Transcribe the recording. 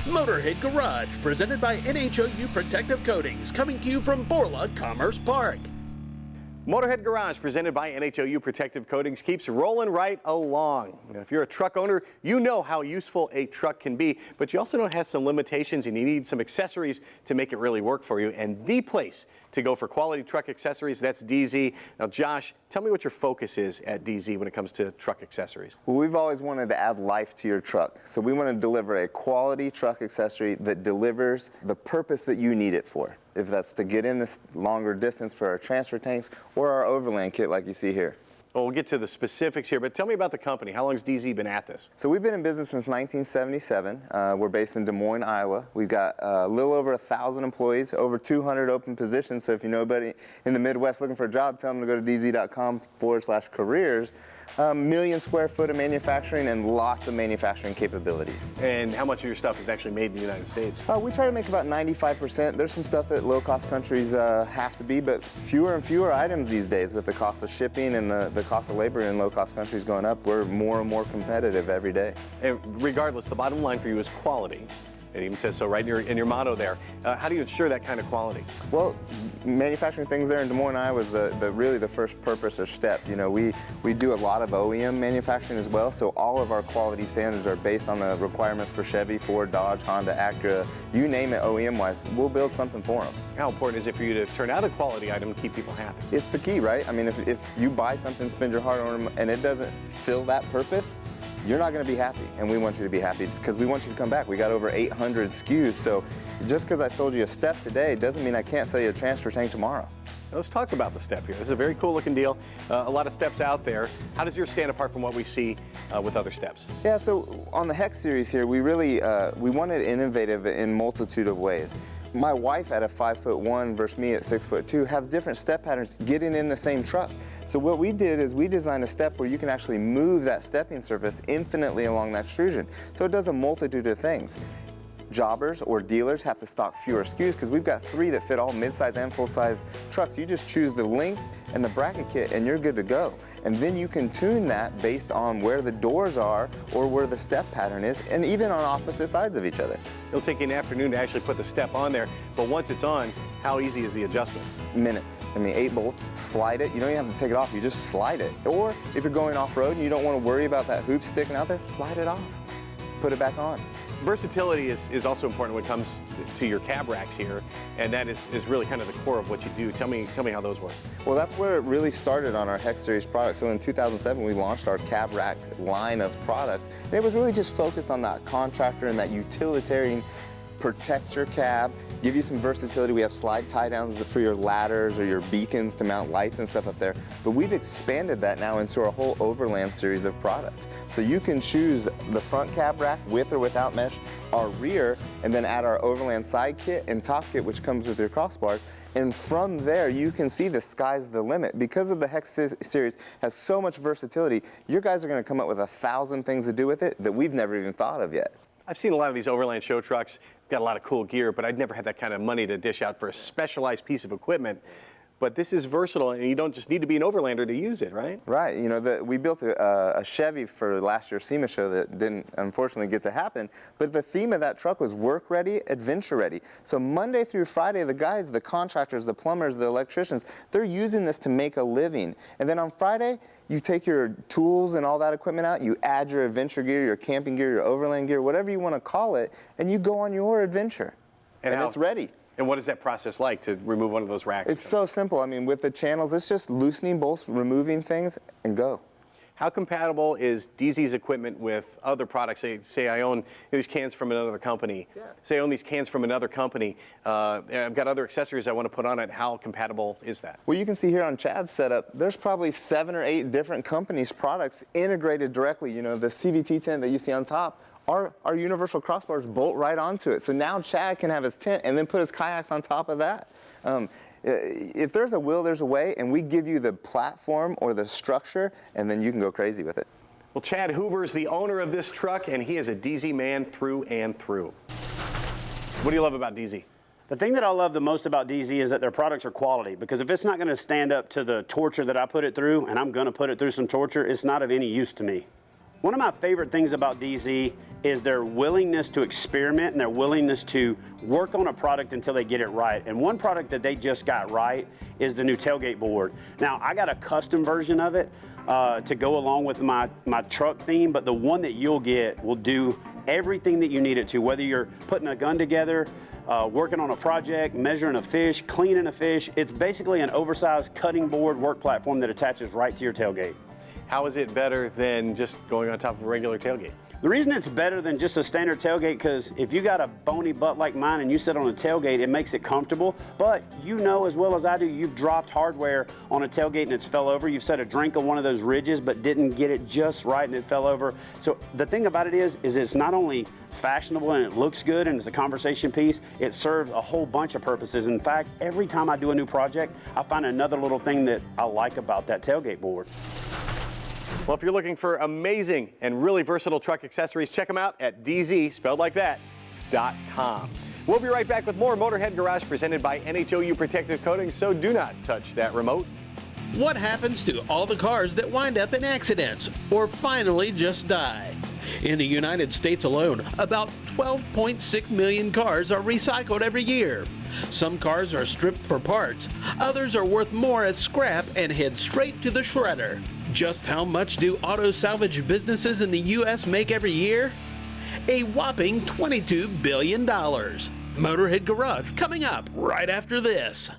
Motorhead Garage, presented by NHOU Protective Coatings, coming to you from Borla Commerce Park. Motorhead Garage, presented by NHOU Protective Coatings, keeps rolling right along. If you're a truck owner, you know how useful a truck can be, but you also know it has some limitations and you need some accessories to make it really work for you. And the place to go for quality truck accessories, that's Dee Zee. Now, Josh, tell me what your focus is at Dee Zee when it comes to truck accessories. Well, we've always wanted to add life to your truck. So we want to deliver a quality truck accessory that delivers the purpose that you need it for. If that's to get in this longer distance for our transfer tanks or our Overland kit like you see here. Well, we'll get to the specifics here, but tell me about the company. How long has Dee Zee been at this? So we've been in business since 1977. We're based in Des Moines, Iowa. We've got a little over 1,000 employees, over 200 open positions. So if you know anybody in the Midwest looking for a job, tell them to go to dz.com/careers. Million square foot of manufacturing and lots of manufacturing capabilities. And how much of your stuff is actually made in the United States? We try to make about 95%. There's some stuff that low-cost countries have to be, but fewer and fewer items these days with the cost of shipping and the cost of labor in low-cost countries going up. We're more and more competitive every day. And regardless, the bottom line for you is quality. It even says so right in your motto there. How do you ensure that kind of quality? Well, manufacturing things there in Des Moines, Iowa was really the first purpose or step. You know, we do a lot of OEM manufacturing as well, so all of our quality standards are based on the requirements for Chevy, Ford, Dodge, Honda, Acura, you name it OEM-wise, we'll build something for them. How important is it for you to turn out a quality item and keep people happy? It's the key, right? I mean, if you buy something, spend your hard earned, and it doesn't fill that purpose, you're not going to be happy, and we want you to be happy because we want you to come back. We got over 800 SKUs, so just because I sold you a step today doesn't mean I can't sell you a transfer tank tomorrow. Now let's talk about the step here. This is a very cool looking deal. A lot of steps out there. How does yours stand apart from what we see with other steps? Yeah, so on the Hex series here, we really we wanted innovative in multitude of ways. My wife at a 5'1" versus me at 6'2" have different step patterns getting in the same truck. So what we did is we designed a step where you can actually move that stepping surface infinitely along that extrusion. So it does a multitude of things. Jobbers or dealers have to stock fewer SKUs because we've got 3 that fit all mid-size and full-size trucks. You just choose the length and the bracket kit and you're good to go. And then you can tune that based on where the doors are or where the step pattern is, and even on opposite sides of each other. It'll take you an afternoon to actually put the step on there, but once it's on, how easy is the adjustment? Minutes. I mean, 8 bolts, slide it. You don't even have to take it off, you just slide it. Or if you're going off-road and you don't want to worry about that hoop sticking out there, slide it off. Put it back on. Versatility is also important when it comes to your cab racks here, and that is really kind of the core of what you do. Tell me how those work. Well, that's where it really started on our Hex Series products. So in 2007, we launched our cab rack line of products, and it was really just focused on that contractor and that utilitarian, protect your cab, give you some versatility. We have slide tie downs for your ladders or your beacons to mount lights and stuff up there. But we've expanded that now into our whole Overland series of products. So you can choose the front cab rack with or without mesh, our rear, and then add our Overland side kit and top kit, which comes with your crossbar. And from there, you can see the sky's the limit. Because of the Hex series has so much versatility, your guys are going to come up with 1,000 things to do with it that we've never even thought of yet. I've seen a lot of these Overland show trucks, got a lot of cool gear, but I'd never had that kind of money to dish out for a specialized piece of equipment. But this is versatile, and you don't just need to be an Overlander to use it, right? Right. You know, we built a Chevy for last year's SEMA show that didn't, unfortunately, get to happen. But the theme of that truck was work ready, adventure ready. So Monday through Friday, the guys, the contractors, the plumbers, the electricians, they're using this to make a living. And then on Friday, you take your tools and all that equipment out, you add your adventure gear, your camping gear, your Overland gear, whatever you want to call it, and you go on your adventure. And it's ready. And what is that process like to remove one of those racks? It's so simple. I mean, with the channels, it's just loosening bolts, removing things, and go. How compatible is Dee Zee's equipment with other products? Say I own these cans from another company. Yeah. Say I own these cans from another company. I've got other accessories I want to put on it. How compatible is that? Well, you can see here on Chad's setup, there's probably 7 or 8 different companies' products integrated directly. You know, the CVT tent that you see on top, our universal crossbars bolt right onto it. So now Chad can have his tent and then put his kayaks on top of that. If there's a will, there's a way, and we give you the platform or the structure, and then you can go crazy with it. Well, Chad Hoover is the owner of this truck, and he is a Dee Zee man through and through. What do you love about Dee Zee? The thing that I love the most about Dee Zee is that their products are quality, because if it's not going to stand up to the torture that I put it through, and I'm going to put it through some torture, it's not of any use to me. One of my favorite things about Dee Zee is their willingness to experiment and their willingness to work on a product until they get it right. And one product that they just got right is the new tailgate board. Now, I got a custom version of it to go along with my truck theme, but the one that you'll get will do everything that you need it to, whether you're putting a gun together, working on a project, measuring a fish, cleaning a fish. It's basically an oversized cutting board work platform that attaches right to your tailgate. How is it better than just going on top of a regular tailgate? The reason it's better than just a standard tailgate, because if you got a bony butt like mine and you sit on a tailgate, it makes it comfortable. But you know as well as I do, you've dropped hardware on a tailgate and it's fell over. You've set a drink on one of those ridges but didn't get it just right and it fell over. So the thing about it is it's not only fashionable and it looks good and it's a conversation piece, it serves a whole bunch of purposes. In fact, every time I do a new project, I find another little thing that I like about that tailgate board. Well, if you're looking for amazing and really versatile truck accessories, check them out at DZ, spelled like that, .com. We'll be right back with more Motorhead Garage presented by NHOU Protective Coatings, so do not touch that remote. What happens to all the cars that wind up in accidents or finally just die? In the United States alone, about 12.6 million cars are recycled every year. Some cars are stripped for parts, others are worth more as scrap and head straight to the shredder. Just how much do auto salvage businesses in the U.S. make every year? A whopping $22 billion. Motorhead Garage coming up right after this.